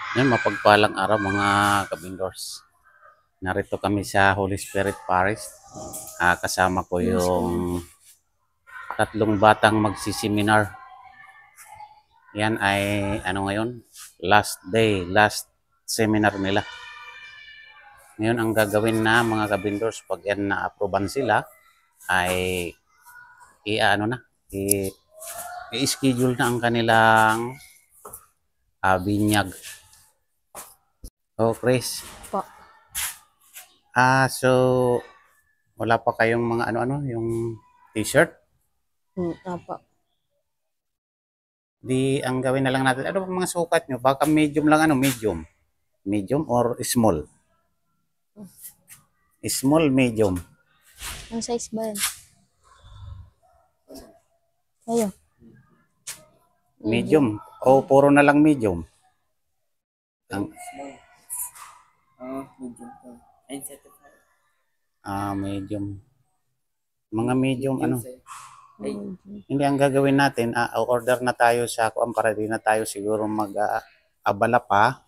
Ngayon, mapagpalang araw mga kabindors. Narito kami sa Holy Spirit Parish. Kasama ko yung tatlong batang magsiseminar. Yan ay ano ngayon? Last day, last seminar nila. Ngayon ang gagawin na mga kabindors pag yan na-approvean sila ay i-schedule na ang kanilang binyag. Oh, Chris. Po. So wala pa kayong mga ano-ano, yung t-shirt? Opo. Di ang gawin na lang natin, ano bang mga sukat nyo? Baka medium lang, medium. Medium or small? Small, medium. Ang size ba yan? Ayun. Medium. O puro na lang medium. Medium. Mga medium, hindi, ang gagawin natin, order na tayo sa kuan para di na tayo siguro mag-abala pa.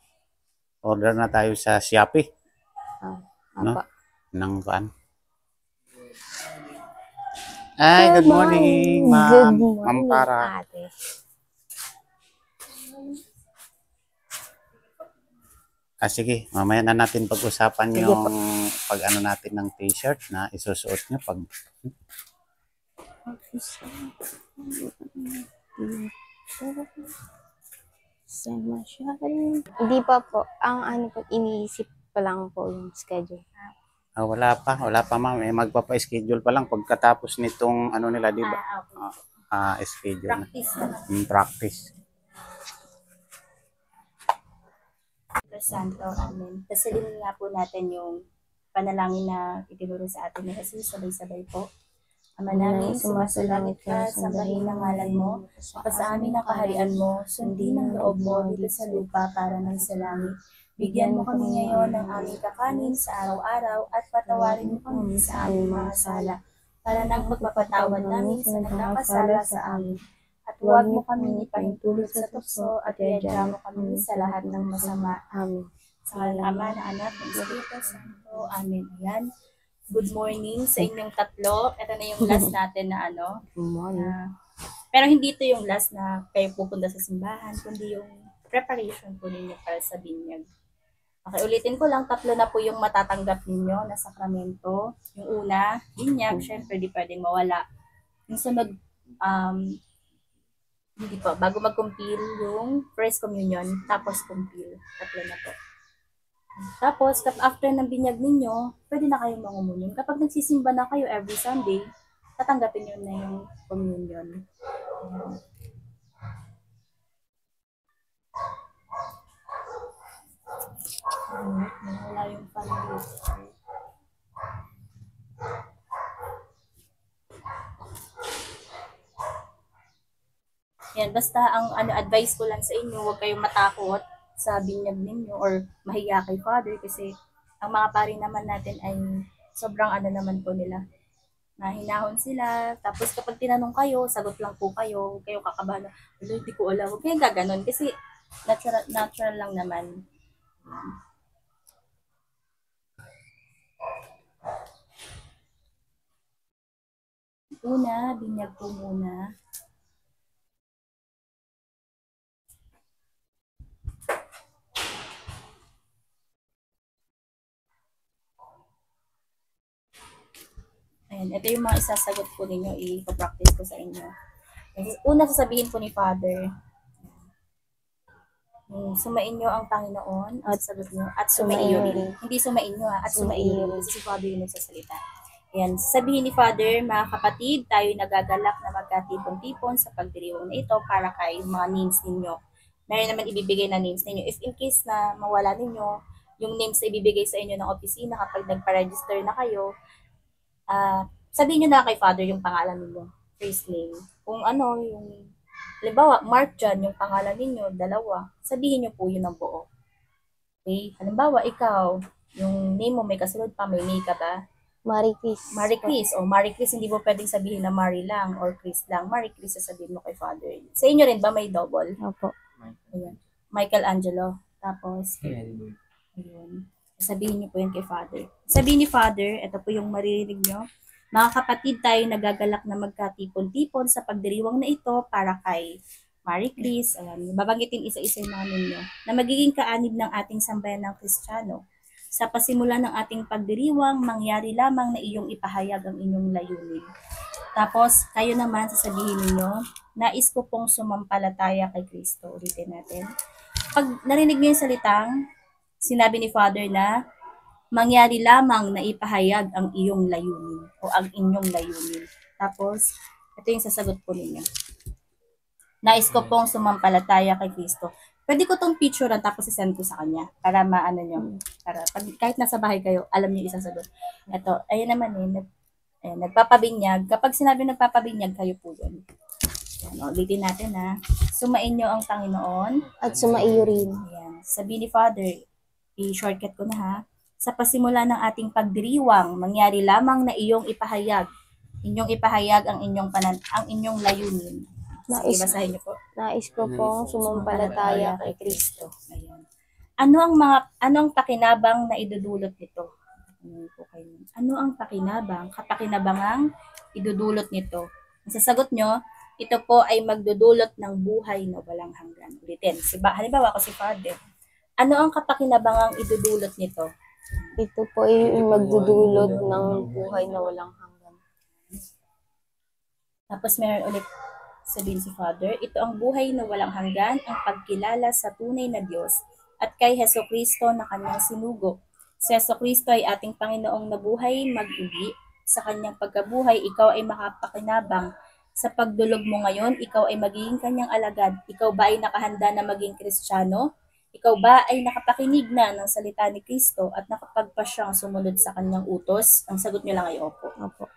Order na tayo sa Shopee. No? Nang kuan. Ay, good morning, ma'am. Ma'am Para. Ate. Sige, mamaya na natin pag-usapan yung pag-ano natin ng t-shirt na isusuot nyo pag... Hindi pa po. Ang ano po, iniisip pa lang po yung schedule. wala pa ma'am. Magpapa-schedule pa lang pagkatapos nitong ano nila, di ba? Schedule na. Practice. Santo, amen. Pasalinin nga po natin yung panalangin na itinuro sa atin ni Jesus, sabay-sabay po. Ama namin, sumasalangit ka, sambahin ang ngalan mo, sa amin ang kaharian mo, sundin ang loob mo dito sa lupa para ng sa langit. Bigyan mo kami ngayon ng aming kakanin sa araw-araw at patawarin mo kami sa aming mga sala, para nang pagpapatawad namin sa nagkakasala sa amin. At huwag mo kami ipahintulot sa tukso at iadya mo kami sa lahat ng masama. Amen. Sa ngalan ng Ama, ng Anak, ng Espiritu Santo. Amen. Ayan. Good morning sa inyong tatlo. Ito na yung last natin na ano. Pero hindi ito yung last na kayo pupunta sa simbahan, kundi yung preparation po ninyo para sa binyag. Okay, ulitin ko lang, tatlo na po yung matatanggap ninyo na sakramento. Yung una, binyag, syempre di pwedeng mawala. Yung sunod, hindi po, bago mag-compile yung first communion, tapos compile. Tatlo na po. Tapos, after ng binyag ninyo, pwede na kayong mangumunyon. Kapag nagsisimba na kayo every Sunday, tatanggapin nyo na yung communion. Wala yung family. Yan, basta ang advice ko lang sa inyo, huwag kayong matakot sa binyag ninyo or mahiya kay Father kasi ang mga pari naman natin ay sobrang naman po nila. Nahinahon sila, tapos kapag tinanong kayo, sagot lang po kayo, huwag kayong kakabahan, hindi ko alam, huwag kayong gaganon kasi natural lang naman. Una, binyag po muna. Ayan, ito yung mga isasagot po ninyo, i-practice ko sa inyo. Una, sasabihin po ni Father, sumain nyo ang Panginoon, at sagot nyo, at sumaiyo rin. Hindi sumain nyo, at sumaiyo rin. Kasi si Father yung nagsasalita. Ayan, sabihin ni Father, mga kapatid, tayo nagagalak na magkatipon-tipon sa pagdiriwang na ito para kay mga names ninyo. Meron naman ibibigay na names ninyo. If in case na mawala ninyo, yung names na ibibigay sa inyo ng opisina kapag nagpa-register na kayo, sabihin nyo na kay Father yung pangalan ninyo, first name. Kung ano, yung, halimbawa, Mark John, yung pangalan ninyo, dalawa, sabihin nyo po yun ng buo. Okay? Halimbawa, ikaw, yung name mo may kasunod pa, may May ka ba? Marie Chris. Marie Chris. O Marie Chris, hindi mo pwedeng sabihin na Marie lang or Chris lang. Marie Chris, sasabihin mo kay Father. Sa inyo rin ba may double? Opo. Ayan. Michael Angelo. Tapos, ayun. Sabihin niyo po yan kay Father. Sabihin ni Father, ito po yung maririnig niyo. Mga kapatid, tayo nagagalak na magkatipon-tipon sa pagdiriwang na ito para kay Marie Chris, alam, babanggitin isa-isa yung mga ninyo, na magiging kaanib ng ating sambayan ng Kristiyano. Sa pasimula ng ating pagdiriwang, mangyari lamang na iyong ipahayag ang inyong layunin. Tapos, kayo naman, sasabihin ninyo, nais ko pong sumampalataya kay Kristo. Ulitin natin. Pag narinig niyo yung salitang, sinabi ni Father na, mangyari lamang na ipahayag ang iyong layunin o ang inyong layunin. Tapos, ito yung sasagot po ninyo. Nais ko pong sumampalataya kay Kristo. Pwede ko tong picturean tapos isend ko sa kanya para maano nyo. Para pag, kahit nasa bahay kayo, alam niyo isang sagot. Ito, ayun naman nagpapabinyag. Kapag sinabi nagpapabinyag, kayo po yun. Yan, ulitin natin ha. Sumain nyo ang Panginoon. At sumaiyo rin. Ayan. Sabi ni Father, i-shortcut ko na ha. Sa pasimula ng ating pagdiriwang, mangyari lamang na iyong ipahayag. Inyong ipahayag ang inyong layunin. Sige, basahin niyo po. Nais ko pong sumampalataya kay Kristo. Ayan. Ano ang pakinabang na idudulot nito? Ano ang pakinabang, kapakinabangang idudulot nito? Ang sasagot nyo, ito po ay magdudulot ng buhay na walang hanggan. Ulitin. Halimbawa ako si Father. Ano ang kapakinabangang idudulot nito? Ito po ay magdudulot ng buhay na walang hanggan. Tapos meron ulit sabihin si Father, ito ang buhay na walang hanggan, ang pagkilala sa tunay na Diyos at kay Heso Kristo na kanyang sinugo. Si Heso Kristo ay ating Panginoong nabuhay mag-uli. Sa kanyang pagkabuhay, ikaw ay makapakinabang. Sa pagdulog mo ngayon, ikaw ay magiging kanyang alagad. Ikaw ba ay nakahanda na maging Kristiyano? Ikaw ba ay nakapakinig na ng salita ni Kristo at nakapagpasyang sumunod sa kanyang utos? Ang sagot niyo lang ay opo. Opo.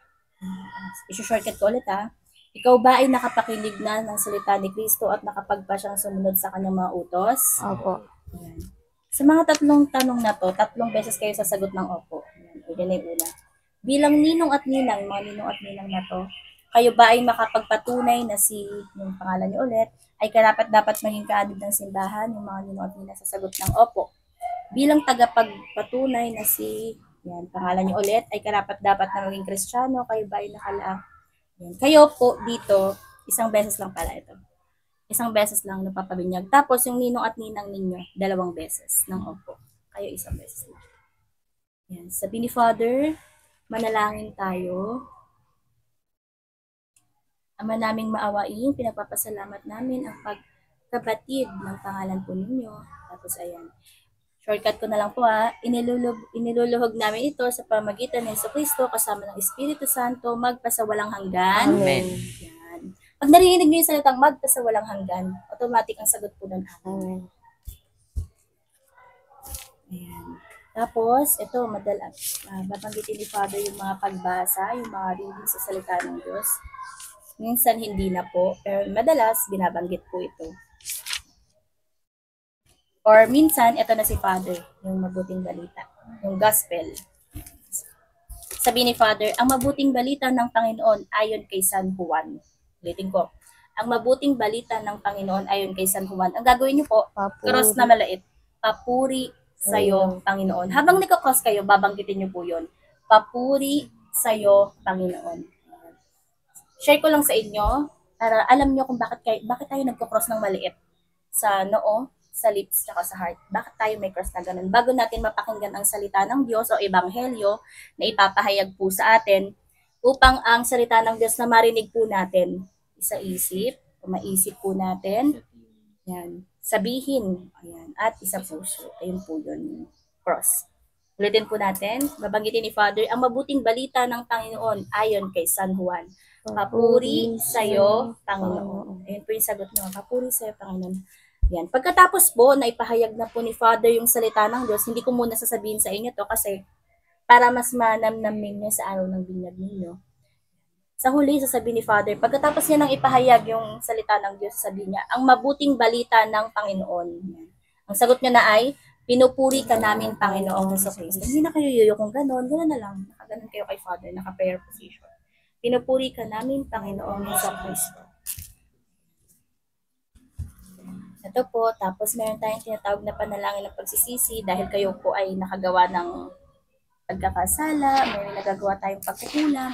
I-shortcut ko ulit ha. Ikaw ba ay nakapakinig na ng salita ni Kristo at nakapagpasyang sumunod sa kanyang mga utos? Opo. Ayan. Sa mga tatlong tanong na to, 3 beses kayo sasagot ng opo. Ayan. Yan na yung una. Bilang ninong at ninang, mga ninong at ninang na to, kayo ba ay makapagpatunay na yung pangalan niyo ulit, ay karapat dapat maging kaadib ng simbahan, yung mga ninong at ninang sasagot ng opo. Bilang tagapagpatunay na pangalan niyo ulit, ay karapat dapat na maging Kristiyano, kayo ba ay nakalaang. Yan. Kayo po dito, isang beses lang pala ito. Isang beses lang napapabinyag. Tapos yung ninong at ninang ninyo, 2 beses ng opo. Kayo isang beses lang. Yan. Sabi ni Father, manalangin tayo. Ama naming maawain, pinagpapasalamat namin ang pagkabatid ng pangalan po ninyo. Tapos ayan. Shortcut ko na lang po ha. Iniluluhog namin ito sa pamagitan ng Yesu Kristo kasama ng Espiritu Santo magpasawalang hanggan. Amen. Yan. Pag narinig niyo yung salitang magpasawalang hanggan, automatic ang sagot po nun. Amen. Ayan. Tapos, ito, babanggitin ni Father yung mga pagbasa, yung mga reading sa salita ng Diyos. Minsan hindi na po, pero madalas binabanggit po ito. Or minsan, ito na si Father, yung mabuting balita, yung gospel. Sabi ni Father, ang mabuting balita ng Panginoon ayon kay San Juan. Ulitin ko. Ang mabuting balita ng Panginoon ayon kay San Juan. Ang gagawin niyo po, cross na malait. Papuri sa'yo, Panginoon. Habang nagka-cross kayo, babanggitin niyo po yun. Papuri sa'yo, Panginoon. Share ko lang sa inyo para alam niyo kung bakit tayo nagko-cross ng maliit sa noo, sa lips, tsaka sa heart. Bakit tayo may cross na ganun? Bago natin mapakinggan ang salita ng Diyos o ebanghelyo na ipapahayag po sa atin, upang ang salita ng Diyos na marinig po natin, isa-isip, o maisip po natin, yan, sabihin, ayan, at isa puso. Ayun po yun, cross. Ulitin po natin, babanggitin ni Father, ang mabuting balita ng Panginoon ayon kay San Juan. Papuri sa'yo, Panginoon. Ayun po yung sagot nyo, papuri sa'yo, Panginoon. Yan. Pagkatapos po, na ipahayag na po ni Father yung salita ng Diyos, hindi ko muna sasabihin sa inyo to kasi para mas manamnamin niyo sa araw ng binyag ninyo. Sa huli, sasabihin ni Father, pagkatapos niya nang ipahayag yung salita ng Diyos, sasabihin niya, ang mabuting balita ng Panginoon. Yan. Ang sagot niya na ay, pinupuri ka namin, Panginoong Jesucristo. Hindi na kayo yuyo kung gano'n na lang. Nakaganon kayo kay Father, naka-prayer position. Pinupuri ka namin, Panginoong Jesucristo. Ito po, tapos meron tayong tinatawag na panalangin ng pagsisisi dahil kayo po ay nakagawa ng pagkakasala, may nagagawa tayong pagkukulang.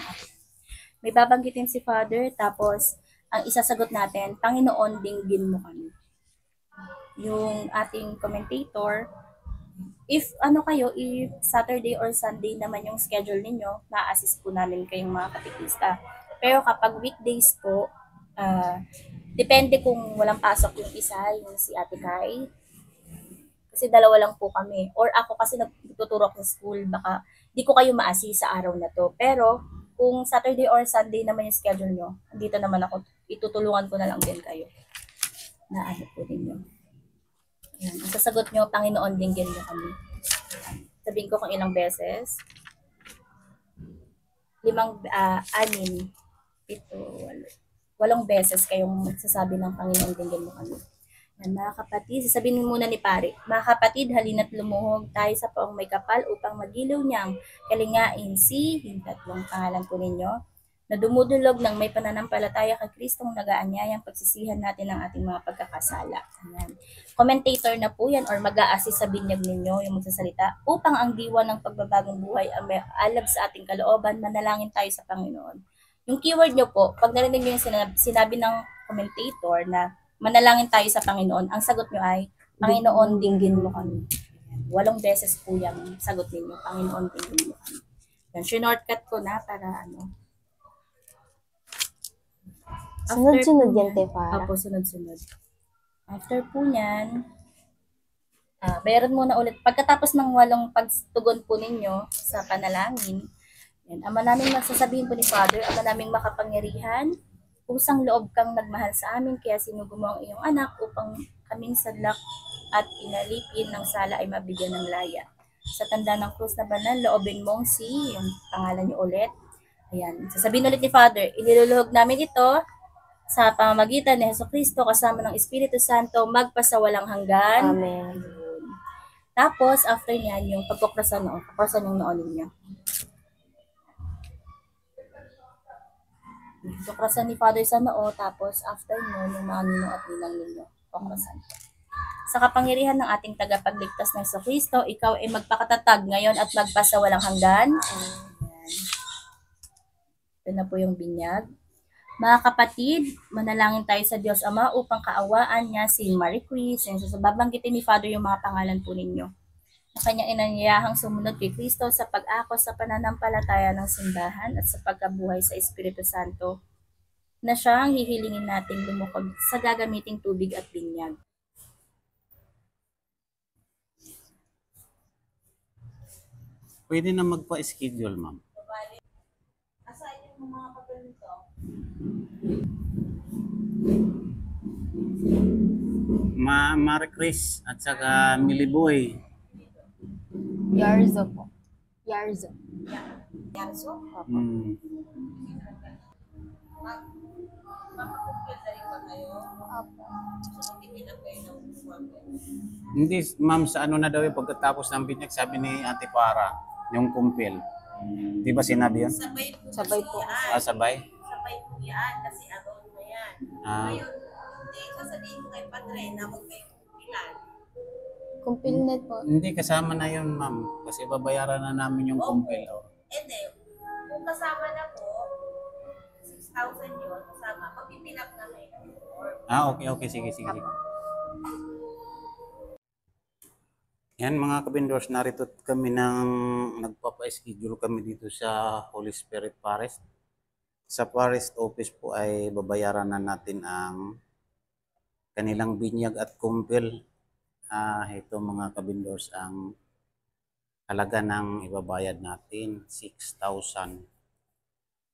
May babanggitin si Father, tapos ang isasagot natin, Panginoon, dinggin mo kami. Yung ating commentator, if Saturday or Sunday naman yung schedule ninyo, ma-assist po namin kayong mga katikista. Pero kapag weekdays po, depende kung walang pasok yung isa, yung si Ate Kai. Kasi dalawa lang po kami. Or ako kasi nagtuturo sa school, baka di ko kayo ma-assist sa araw na to. Pero kung Saturday or Sunday naman yung schedule nyo, dito naman ako, itutulungan ko na lang din kayo. Na ano po ninyo. Yan. Ang sasagot nyo, Panginoon, dinggin mo kami. Sabihin ko kung ilang beses. 5, 6, 7, 8 beses kayong magsasabi ng Panginoon, dinggin mo kami. Yan, mga kapatid, sasabihin muna ni Pare, mga kapatid, halina't lumuhog tayo sa paong may kapal upang magilaw niyang kalingain yung tatlong pangalan po ninyo, na dumudulog ng may pananampalataya kay Kristong nagaanyayang pagsisihan natin ng ating mga pagkakasala. Ayan. Commentator na po yan or mag-a-assist sa binyag ninyo yung magsasalita upang ang diwa ng pagbabagong buhay ang may alab sa ating kalooban, manalangin tayo sa Panginoon. Yung keyword nyo po, pag narinig nyo yung sinabi ng commentator na manalangin tayo sa Panginoon, ang sagot nyo ay, Panginoon, dinggin mo kami. 8 beses po yung sagot ninyo, Panginoon, dinggin mo kami. Yan, shortcut ko na para Sunod-sunod yan, Te Farah. Apo, sunod-sunod. After po niyan, bayaran muna ulit. Pagkatapos ng 8 pagtugon po ninyo sa panalangin, yan, Ama namin magsasabihin po ni Father, Ama naming makapangyarihan, kusang loob kang nagmahal sa amin, kaya sinugo mo ang iyong anak upang kaming sadlak at pinalipin ng sala ay mabigyan ng laya. Sa tanda ng krus na banal, loobin mong yung pangalan niyo ulit. Ayan, sasabihin ulit ni Father, iniluluhog namin ito sa pamamagitan ni Jesucristo kasama ng Espiritu Santo magpasawalang hanggan. Amen. Tapos, after niyan, yung pagkukrasan yung noon ninyo. Kukrasan ni Father sa noo, tapos after nun, yung mga nino at ninang ninyo, kukrasan. Sa kapangyarihan ng ating tagapagligtas ng Jesucristo, ikaw ay magpakatatag ngayon at magpasawalang hanggan. Ayan. Ito na po yung binyag. Mga kapatid, manalangin tayo sa Diyos Ama upang kaawaan niya si Marie Chris. So, babanggitin ni Father yung mga pangalan po ninyo. Na kanyang inanyayahang sumunod kay Kristo sa pag-akos sa pananampalataya ng simbahan at sa pagkabuhay sa Espiritu Santo, na siya ang hihilingin nating lumukog sa gagamiting tubig at binyag. Pwede na magpa-schedule, ma'am. Aside yung mga papel nito, Marie Chris at saka Miliboy. Yarzo po. Yarzo. Yarso, Hmm. makakumpil na rin ba kayo? Opo. So, magpipilap kayo ng Hindi, ma'am, sa ano na daw yung pagkatapos ng binyag, sabi ni Ate Para, yung kumpil. Di ba sinabi yun? Sabay po. Sabay po. Sabay? Sabay po yan, kasi around na yan. Ah, Ngayon, hindi, sasabihin ko kay Padre na huwag kayong kumpilan. Kumpilnet po. hindi, kasama na yun, ma'am. Kasi babayaran na namin yung kumpil. Oh. Hindi, kung kasama na po, 6,000 yun, kasama, magpipilap na kayo ng form. Okay. Sige. Yan mga kabindors, narito kami nagpapa-schedule kami dito sa Holy Spirit Parish. Sa Parish Office po ay babayaran na natin ang kanilang binyag at kumpil. Ito mga kabindors, ang halaga ng ibabayad natin, 6,000.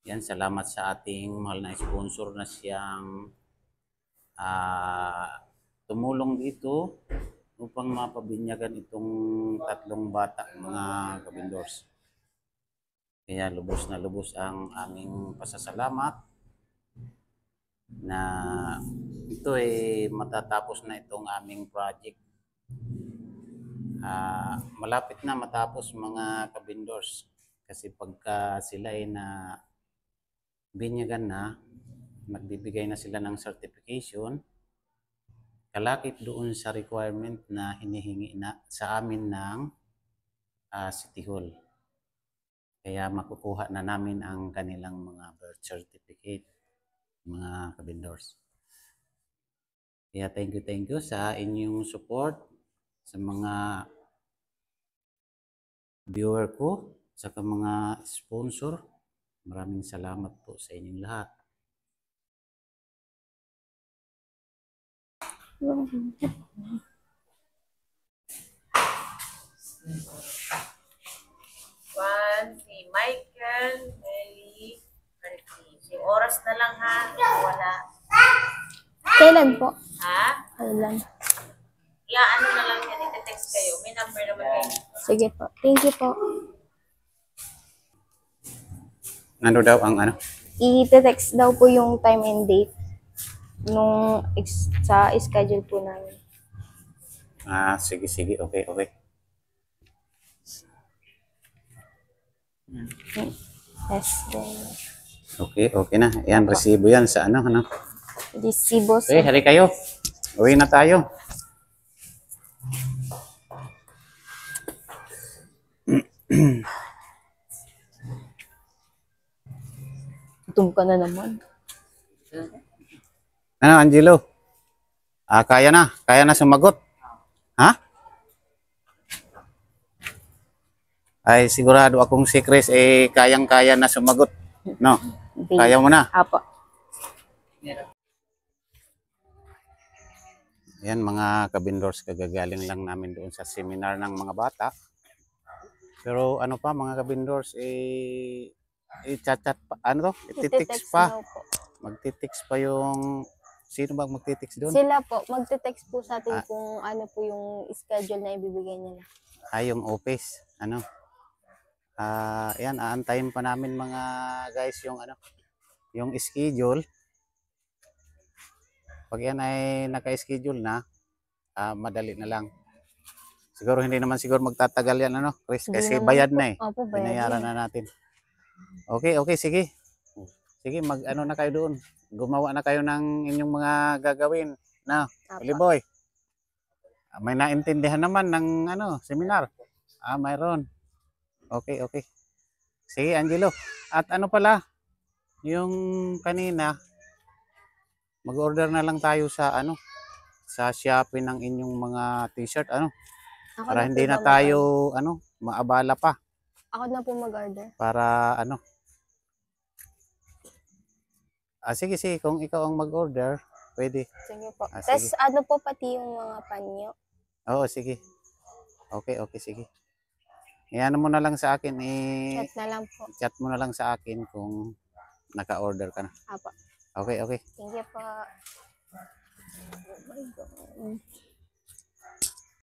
Yan, salamat sa ating mahal na sponsor na siyang tumulong dito upang mapabinyagan itong 3 bata, mga kabindors. Kaya lubos na lubos ang aming pasasalamat na ito ay matatapos na itong aming project. Malapit na matapos mga kabindors kasi pagka sila ay na binyagan na, magbibigay na sila ng certification. kalakip doon sa requirement na hinihingi na sa amin ng City Hall. Kaya makukuha na namin ang kanilang mga birth certificate, mga kabindors. Kaya thank you sa inyong support, sa mga viewer ko, sa mga sponsor. Maraming salamat po sa inyong lahat. Juan, si Michael, Mary, Marky. Yung oras na lang ha, wala. Kailan po? Ha? Kailan? Ano na lang yan, ite-text kayo. May number naman kayo. Sige po. Thank you po. Ano daw ang ano? I-text daw po yung time and date nung sa schedule po namin. Sige. Okay. Yes, then. Okay na. Yan, resibo yan sa ano. Resibo Okay, hali kayo. Uwi na tayo. Gutom ka na naman. Ano, Angelo? Kaya na sumagot. Ha? Ay, sigurado akong si Chris kayang-kaya na sumagot. No? Kaya mo na. Apo. Yan mga kabindors, kagagaling lang namin doon sa seminar ng mga bata. Pero ano pa mga kabindors, i-chat pa, ano to? Iti-text pa. daw po. Magti-text pa yung, sino ba magti-text doon? Sila po, magte-text po sa atin kung ano po yung schedule na ibibigay nila. Yung office, ano? Yan, aantayin pa namin mga guys yung ano, yung schedule. Pag yan ay naka-schedule na, madali na lang. Siguro hindi naman siguro magtatagal yan, ano, Chris, Hindi kasi naman bayad po. na eh. Opo, bayad Binayaran na. na natin. Okay, sige. Sige, mag-ano na kayo doon. Gumawa na kayo ng inyong mga gagawin. Na, Apo. Boy. May naintindihan naman ng ano, seminar. Mayroon. Okay. Sige, Angelo. At ano pala, yung kanina, mag-order na lang tayo sa ano, sa Shopee ng inyong mga t-shirt, ano, Ako para na hindi po na ba tayo, ano, maabala pa. Ako na po mag-order. Para ano. Sige, kung ikaw ang mag-order, pwede. Sige po. Sige. Tapos ano po pati yung mga panyo. Oo, sige. Okay, sige. Iyan mo na lang sa akin, Chat na lang po. chat mo na lang sa akin kung naka-order ka na. Apo. Okay. Thank you po. Oh my God.